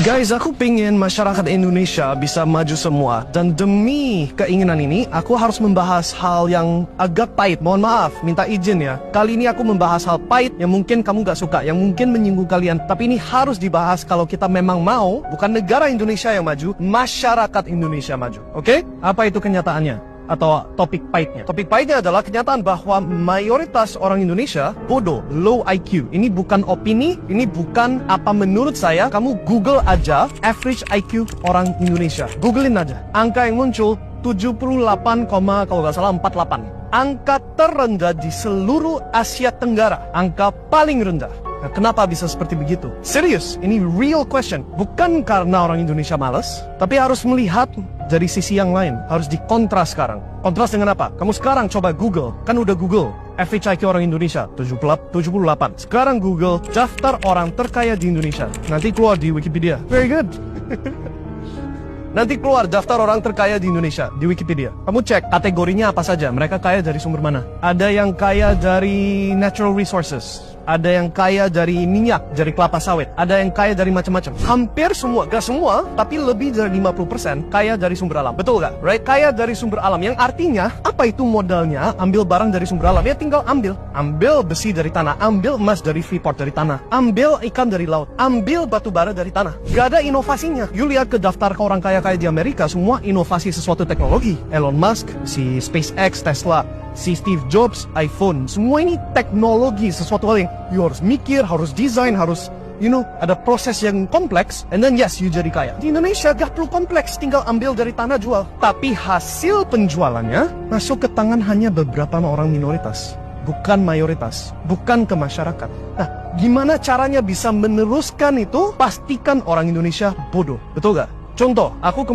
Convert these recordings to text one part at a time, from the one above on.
Guys, aku pengen masyarakat Indonesia bisa maju semua. Dan demi keinginan ini, aku harus membahas hal yang agak pahit. Mohon maaf, minta izin ya. Kali ini aku membahas hal pahit yang mungkin kamu gak suka, yang mungkin menyinggung kalian. Tapi ini harus dibahas kalau kita memang mau, bukan negara Indonesia yang maju, masyarakat Indonesia maju. Oke? Apa itu kenyataannya? Atau topik pahitnya? Topik pahitnya adalah kenyataan bahwa mayoritas orang Indonesia bodoh, low IQ. Ini bukan opini, ini bukan apa menurut saya. Kamu Google aja average IQ orang Indonesia. Googlein aja. Angka yang muncul 78, kalau nggak salah 48. Angka terendah di seluruh Asia Tenggara. Angka paling rendah. Nah, kenapa bisa seperti begitu? Serius, ini real question. Bukan karena orang Indonesia malas, tapi harus melihat dari sisi yang lain. Harus dikontras sekarang. Kontras dengan apa? Kamu sekarang coba Google. Kan udah Google. Average IQ orang Indonesia 78. Sekarang Google daftar orang terkaya di Indonesia. Nanti keluar di Wikipedia. Very good. Nanti keluar daftar orang terkaya di Indonesia di Wikipedia. Kamu cek kategorinya apa saja. Mereka kaya dari sumber mana? Ada yang kaya dari natural resources. Ada yang kaya dari minyak, dari kelapa sawit. Ada yang kaya dari macam-macam. Hampir semua, gak semua, tapi lebih dari 50% kaya dari sumber alam. Betul gak? Right? Kaya dari sumber alam. Yang artinya, apa itu modalnya? Ambil barang dari sumber alam. Ya tinggal ambil. Ambil besi dari tanah. Ambil emas dari Freeport dari tanah. Ambil ikan dari laut. Ambil batu bara dari tanah. Gak ada inovasinya. You lihat ke daftar orang kaya-kaya di Amerika, semua inovasi sesuatu teknologi. Elon Musk, si SpaceX, Tesla, si Steve Jobs, iPhone. Semua ini teknologi, sesuatu hal yang you harus mikir, harus desain, harus ada proses yang kompleks. And then yes, you jadi kaya. Di Indonesia gak perlu kompleks, tinggal ambil dari tanah jual. Tapi hasil penjualannya masuk ke tangan hanya beberapa orang minoritas, bukan mayoritas, bukan ke masyarakat. Nah, gimana caranya bisa meneruskan itu? Pastikan orang Indonesia bodoh. Betul gak? Contoh, bukan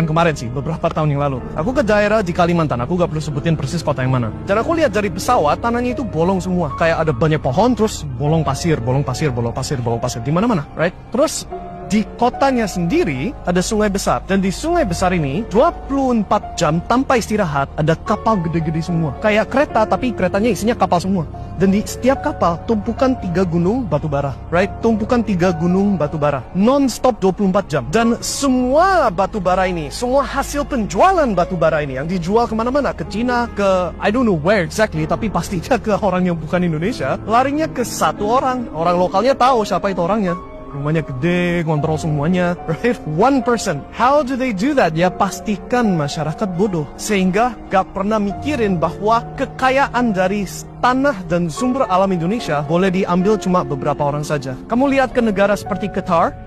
kemarin sih, beberapa tahun yang lalu. Aku ke daerah di Kalimantan, aku gak perlu sebutin persis kota yang mana. Dan aku lihat dari pesawat, tanahnya itu bolong semua. Kayak ada banyak pohon, terus bolong pasir. Di mana-mana, right? Terus di kotanya sendiri ada sungai besar. Dan di sungai besar ini 24 jam tanpa istirahat ada kapal gede-gede semua. Kayak kereta, tapi keretanya isinya kapal semua. Dan di setiap kapal tumpukan 3 gunung batu bara, right? Tumpukan 3 gunung batu bara non-stop 24 jam. Dan semua batu bara ini, semua hasil penjualan batu bara ini yang dijual kemana-mana, ke Cina, ke I don't know where exactly, tapi pastinya ke orang yang bukan Indonesia. Larinya ke satu orang. Orang lokalnya tahu siapa itu orangnya. Rumahnya gede, kontrol semuanya, right? One person. How do they do that? Ya pastikan masyarakat bodoh. Sehingga gak pernah mikirin bahwa kekayaan dari tanah dan sumber alam Indonesia boleh diambil cuma beberapa orang saja. Kamu lihat ke negara seperti Qatar,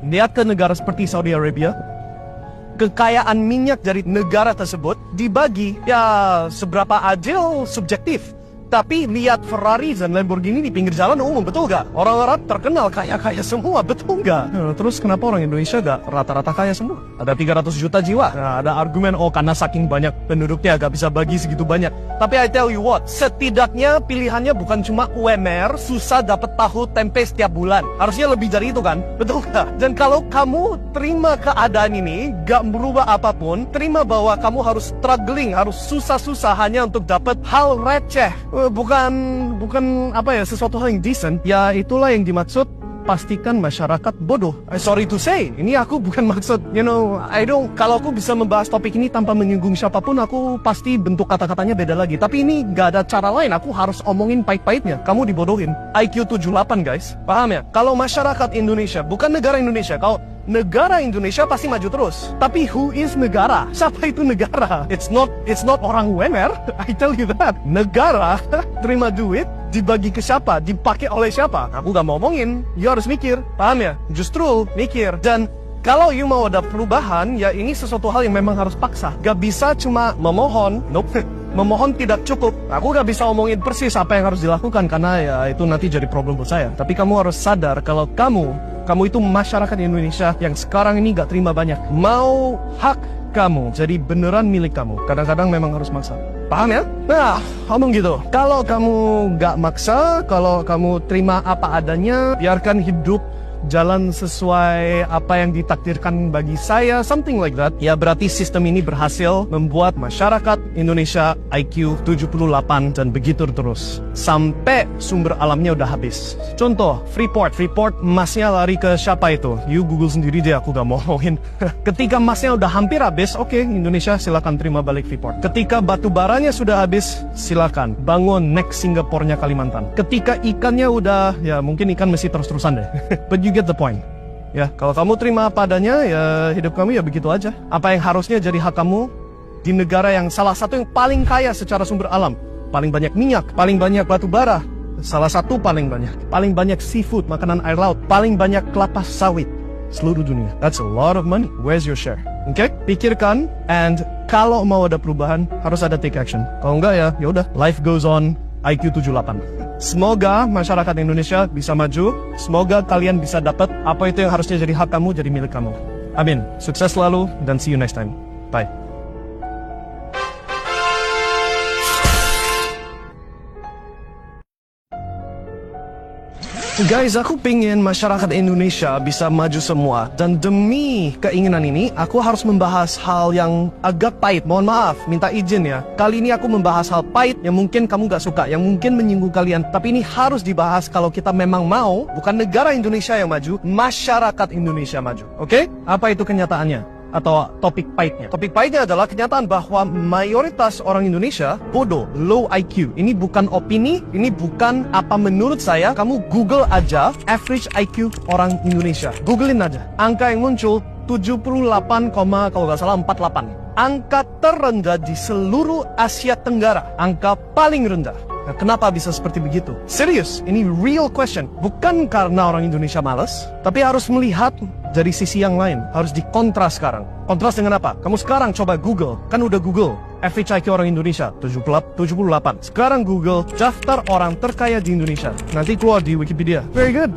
lihat ke negara seperti Saudi Arabia. Kekayaan minyak dari negara tersebut dibagi, ya seberapa adil subjektif. Tapi lihat Ferrari dan Lamborghini di pinggir jalan umum, betul gak? Orang Arab terkenal kaya-kaya semua, betul gak? Terus kenapa orang Indonesia gak rata-rata kaya semua? Ada 300 juta jiwa. Nah, ada argumen, karena saking banyak penduduknya gak bisa bagi segitu banyak. Tapi I tell you what, setidaknya pilihannya bukan cuma UMR, susah dapat tahu tempe setiap bulan. Harusnya lebih dari itu kan? Betul gak? Dan kalau kamu terima keadaan ini, gak merubah apapun, terima bahwa kamu harus struggling, harus susah-susah hanya untuk dapat hal receh. Bukan sesuatu hal yang decent. Ya itulah yang dimaksud pastikan masyarakat bodoh. Sorry to say, ini aku bukan maksud, kalau aku bisa membahas topik ini tanpa menyinggung siapapun, aku pasti bentuk kata-katanya beda lagi. Tapi ini gak ada cara lain, aku harus omongin pahit-pahitnya. Kamu dibodohin. IQ 78 guys, paham ya? Kalau masyarakat Indonesia, bukan negara Indonesia, kalau negara Indonesia pasti maju terus. Tapi who is negara? Siapa itu negara? It's not orang UMR. I tell you that. Negara terima duit dibagi ke siapa? Dipakai oleh siapa? Aku gak mau ngomongin. You harus mikir. Paham ya? Justru mikir. Dan kalau you mau ada perubahan, ya ini sesuatu hal yang memang harus paksa. Gak bisa cuma memohon. Nope. Memohon tidak cukup. Aku gak bisa omongin persis apa yang harus dilakukan, karena ya itu nanti jadi problem buat saya. Tapi kamu harus sadar kalau kamu itu masyarakat Indonesia yang sekarang ini gak terima banyak. Mau hak kamu jadi beneran milik kamu, kadang-kadang memang harus maksa. Paham ya? Nah, ngomong gitu. Kalau kamu gak maksa, kalau kamu terima apa adanya, biarkan hidup jalan sesuai apa yang ditakdirkan bagi saya, something like that, ya berarti sistem ini berhasil membuat masyarakat Indonesia IQ 78 dan begitu terus. Sampai sumber alamnya udah habis. Contoh, Freeport emasnya lari ke siapa itu? You Google sendiri deh, aku gak mau ngomongin. Ketika emasnya udah hampir habis, oke, Indonesia silakan terima balik Freeport. Ketika batu baranya sudah habis, silakan bangun next Singapore-nya Kalimantan. Ketika ikannya udah, ya mungkin ikan masih terus-terusan deh. But you get the point. Ya, kalau kamu terima apa adanya, ya hidup kamu ya begitu aja. Apa yang harusnya jadi hak kamu di negara yang salah satu yang paling kaya secara sumber alam, paling banyak minyak, paling banyak batu bara, salah satu paling banyak seafood, makanan air laut, paling banyak kelapa sawit seluruh dunia. That's a lot of money. Where's your share? Oke, pikirkan, and kalau mau ada perubahan harus ada take action. Kalau enggak ya udah, life goes on. IQ 78. Semoga masyarakat Indonesia bisa maju. Semoga kalian bisa dapat apa itu yang harusnya jadi hak kamu, jadi milik kamu. Amin. Sukses selalu dan see you next time. Bye. Guys, aku pingin masyarakat Indonesia bisa maju semua. Dan demi keinginan ini, aku harus membahas hal yang agak pahit. Mohon maaf, minta izin ya. Kali ini aku membahas hal pahit yang mungkin kamu gak suka, yang mungkin menyinggung kalian. Tapi ini harus dibahas kalau kita memang mau, bukan negara Indonesia yang maju, masyarakat Indonesia maju. Oke? Apa itu kenyataannya? Atau topik pahitnya. Topik pahitnya adalah kenyataan bahwa mayoritas orang Indonesia bodoh, low IQ. Ini bukan opini, ini bukan apa menurut saya. Kamu Google aja average IQ orang Indonesia. Googlein aja. Angka yang muncul 78, kalau nggak salah 48. Angka terendah di seluruh Asia Tenggara. Angka paling rendah. Nah, kenapa bisa seperti begitu? Serius, ini real question. Bukan karena orang Indonesia malas, tapi harus melihat dari sisi yang lain. Harus dikontras sekarang. Kontras dengan apa? Kamu sekarang coba Google. Kan udah Google. Average IQ orang Indonesia 78. Sekarang Google daftar orang terkaya di Indonesia. Nanti keluar di Wikipedia. Very good.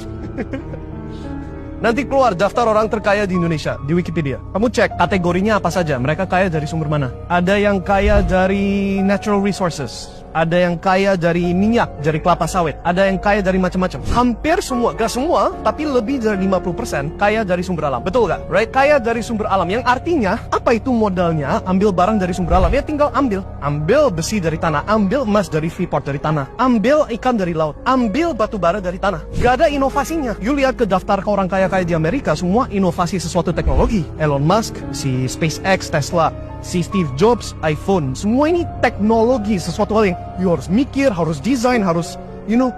Nanti keluar daftar orang terkaya di Indonesia di Wikipedia. Kamu cek kategorinya apa saja. Mereka kaya dari sumber mana? Ada yang kaya dari natural resources. Ada yang kaya dari minyak, dari kelapa sawit. Ada yang kaya dari macam-macam. Hampir semua, gak semua, tapi lebih dari 50% kaya dari sumber alam. Betul gak? Right? Kaya dari sumber alam. Yang artinya, apa itu modalnya? Ambil barang dari sumber alam. Ya tinggal ambil. Ambil besi dari tanah. Ambil emas dari Freeport dari tanah. Ambil ikan dari laut. Ambil batu bara dari tanah. Gak ada inovasinya. You lihat ke daftar ke orang kaya-kaya di Amerika, semua inovasi sesuatu teknologi. Elon Musk, si SpaceX, Tesla, si Steve Jobs, iPhone, semua ini teknologi, sesuatu hal yang you harus mikir, harus desain, harus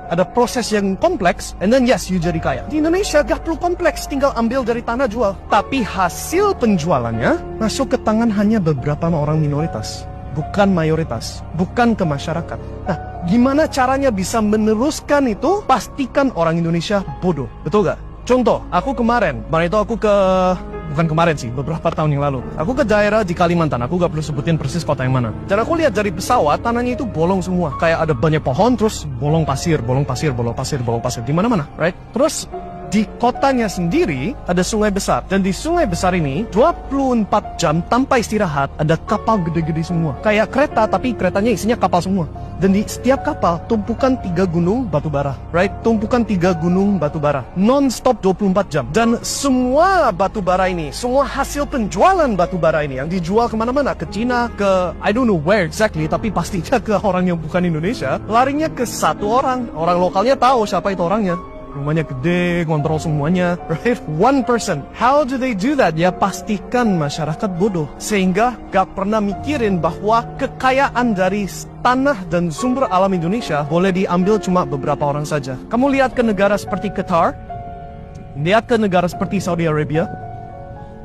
ada proses yang kompleks, and then yes, you jadi kaya. Di Indonesia gak perlu kompleks, tinggal ambil dari tanah jual. Tapi hasil penjualannya masuk ke tangan hanya beberapa orang minoritas, bukan mayoritas, bukan ke masyarakat. Nah, gimana caranya bisa meneruskan itu? Pastikan orang Indonesia bodoh, betul gak? Contoh, kemarin itu aku bukan kemarin sih, beberapa tahun yang lalu. Aku ke daerah di Kalimantan, aku gak perlu sebutin persis kota yang mana. Dan aku lihat dari pesawat, tanahnya itu bolong semua. Kayak ada banyak pohon, terus bolong pasir. Di mana-mana, right? Terus di kotanya sendiri ada sungai besar. Dan di sungai besar ini 24 jam tanpa istirahat ada kapal gede-gede semua. Kayak kereta, tapi keretanya isinya kapal semua. Dan di setiap kapal tumpukan 3 gunung batu bara, right? Tumpukan 3 gunung batu bara non-stop 24 jam. Dan semua batu bara ini, semua hasil penjualan batu bara ini yang dijual kemana-mana, ke Cina, ke I don't know where exactly, tapi pastinya ke orang yang bukan Indonesia. Larinya ke satu orang lokalnya tahu siapa itu orangnya. Rumahnya gede, kontrol semuanya, right? One person. How do they do that? Ya pastikan masyarakat bodoh. Sehingga gak pernah mikirin bahwa kekayaan dari tanah dan sumber alam Indonesia boleh diambil cuma beberapa orang saja. Kamu lihat ke negara seperti Qatar, lihat ke negara seperti Saudi Arabia,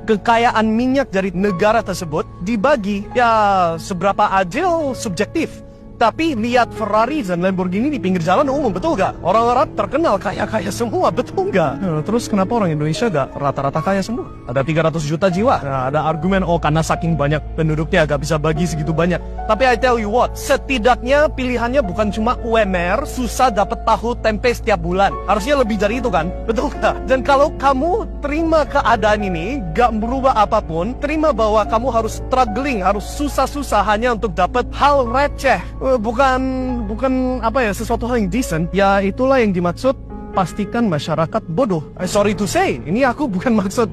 kekayaan minyak dari negara tersebut dibagi, ya seberapa adil subjektif. Tapi lihat Ferrari dan Lamborghini di pinggir jalan umum, betul gak? Orang Arab terkenal kaya-kaya semua, betul gak? Terus kenapa orang Indonesia gak rata-rata kaya semua? Ada 300 juta jiwa. Nah, ada argumen, karena saking banyak penduduknya gak bisa bagi segitu banyak. Tapi I tell you what, setidaknya pilihannya bukan cuma UMR, susah dapat tahu tempe setiap bulan. Harusnya lebih dari itu kan? Betul gak? Dan kalau kamu terima keadaan ini, gak berubah apapun, terima bahwa kamu harus struggling, harus susah-susah hanya untuk dapat hal receh. Bukan sesuatu hal yang decent. Ya itulah yang dimaksud pastikan masyarakat bodoh. Sorry to say, ini aku bukan maksud,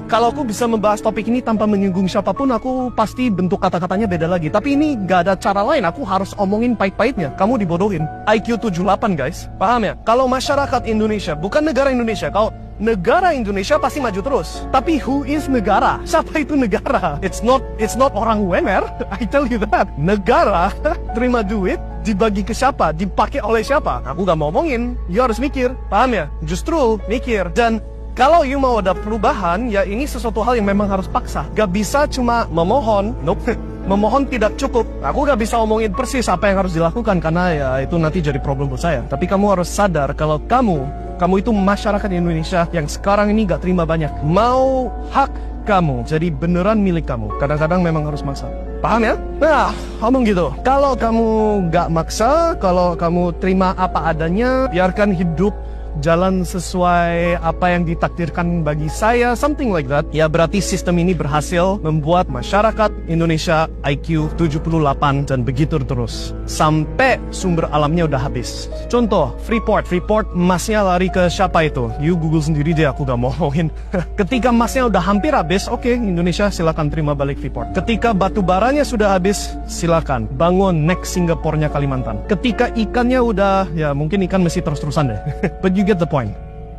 kalau aku bisa membahas topik ini tanpa menyinggung siapapun, aku pasti bentuk kata-katanya beda lagi. Tapi ini gak ada cara lain, aku harus omongin pahit-pahitnya. Kamu dibodohin. IQ 78 guys, paham ya? Kalau masyarakat Indonesia, bukan negara Indonesia, kalau negara Indonesia pasti maju terus. Tapi who is negara? Siapa itu negara? It's not orang UMR. I tell you that. Negara terima duit, dibagi ke siapa? Dipakai oleh siapa? Aku gak mau omongin. You harus mikir. Paham ya? Justru mikir. Dan kalau you mau ada perubahan, ya ini sesuatu hal yang memang harus paksa. Gak bisa cuma memohon. Nope. Memohon tidak cukup. Aku gak bisa omongin persis apa yang harus dilakukan, karena ya itu nanti jadi problem buat saya. Tapi kamu harus sadar kalau kamu itu masyarakat Indonesia yang sekarang ini gak terima banyak. Mau hak kamu jadi beneran milik kamu, kadang-kadang memang harus maksa. Paham ya? Nah, ngomong gitu. Kalau kamu gak maksa, kalau kamu terima apa adanya, biarkan hidup jalan sesuai apa yang ditakdirkan bagi saya, something like that, ya berarti sistem ini berhasil membuat masyarakat Indonesia IQ 78 dan begitu terus sampai sumber alamnya udah habis. Contoh, Freeport emasnya lari ke siapa itu? You Google sendiri deh, aku gak mau ngomongin. Ketika emasnya udah hampir habis, oke, Indonesia silakan terima balik Freeport. Ketika batu baranya sudah habis, silakan bangun next Singapore-nya Kalimantan. Ketika ikannya udah, ya mungkin ikan masih terus-terusan deh. But you get the point.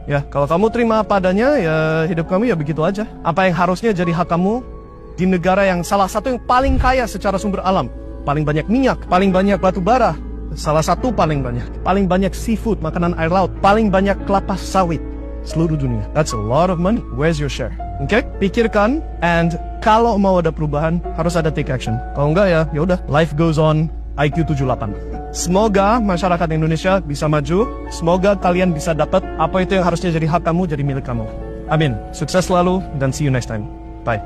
Ya, kalau kamu terima apa adanya, ya hidup kamu ya begitu aja. Apa yang harusnya jadi hak kamu di negara yang salah satu yang paling kaya secara sumber alam, paling banyak minyak, paling banyak batu bara, salah satu paling banyak seafood, makanan air laut, paling banyak kelapa sawit seluruh dunia. That's a lot of money. Where's your share? Oke? Pikirkan, and kalau mau ada perubahan harus ada take action. Kalau enggak ya udah, life goes on. IQ 78. Semoga masyarakat Indonesia bisa maju. Semoga kalian bisa dapat apa itu yang harusnya jadi hak kamu, jadi milik kamu. Amin. Sukses selalu dan see you next time. Bye.